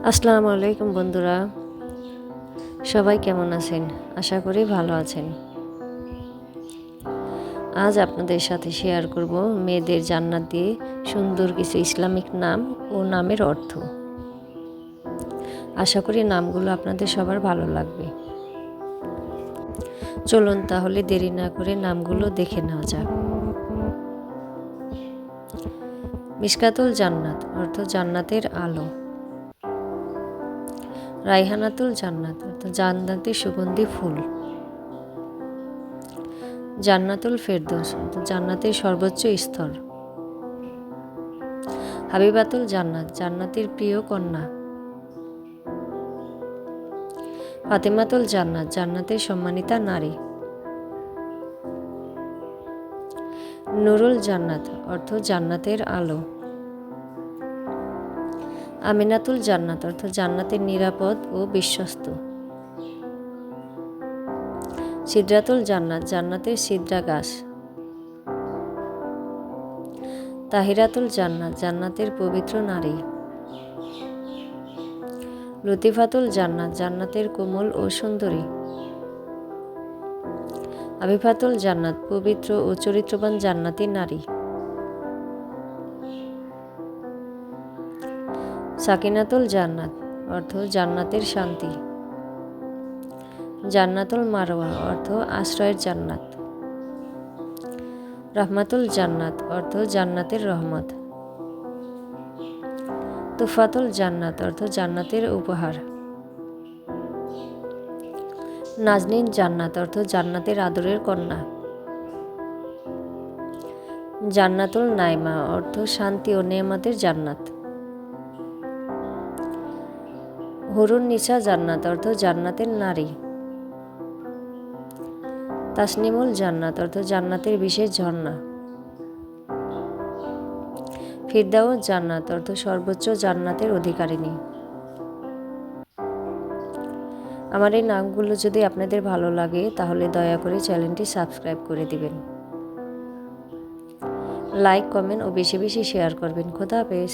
আসসালামু আলাইকুম বন্ধুরা, সবাই কেমন আছেন? আশা করি ভালো আছেন। আজ আপনাদের সাথে শেয়ার করব মেয়েদের জান্নাত দিয়ে সুন্দর কিছু ইসলামিক নাম ও নামের অর্থ। আশা করি নামগুলো আপনাদের সবার ভালো লাগবে। চলুন তাহলে দেরি না করে নামগুলো দেখে নেওয়া যাক। মিশকাতুল জান্নাত অর্থ জান্নাতের আলো। রাইহানাতুল জান্নাত অর্থ জান্নাতের সুগন্ধি ফুল। জান্নাতুল ফেরদৌস অর্থ জান্নাতের সর্বোচ্চ স্তর। হাবিবাতুল জান্নাত জান্নাতের প্রিয় কন্যা। ফাতেমাতুল জান্নাত জান্নাতের সম্মানিতা নারী। নুরুল জান্নাত অর্থ জান্নাতের আলো। আমিনাতুল জান্নাত অর্থ জান্নাতের নিরাপদ ও বিশ্বস্ত। সিদরাতুল জান্নাত জান্নাতের সিদরা গাছ। তাহিরাতুল জান্নাত জান্নাতের পবিত্র নারী। লতিফাতুল জান্নাত জান্নাতের কোমল ও সুন্দরী। আবিফাতুল জান্নাত পবিত্র ও চরিত্রবান জান্নাতি নারী। সাকিনাতুল জান্নাত অর্থ জান্নাতের শান্তি। জান্নাতুল মারওয়া অর্থ আশ্রয়ের জান্নাত। রহমাতুল জান্নাত অর্থ জান্নাতের রহমত। তুফাতুল জান্নাত অর্থ জান্নাতের উপহার। নাজনীন জান্নাত অর্থ জান্নাতের আদরের কন্যা। জান্নাতুল নাইমা অর্থ শান্তি ও নেয়ামতের জান্নাত। হুরুন নিসা জান্নাত অর্থ জান্নাতের নারী। তাসনিমুল জান্নাত অর্থ জান্নাতের বিশেষ ঝর্ণা। ফিরদাউস জান্নাত অর্থ সর্বোচ্চ জান্নাতের অধিকারিণী। আমার এই নামগুলো যদি আপনাদের ভালো লাগে তাহলে দয়া করে চ্যানেলটি সাবস্ক্রাইব করে দিবেন, লাইক, কমেন্ট ও বেশি বেশি শেয়ার করবেন। খোদা হাফেজ।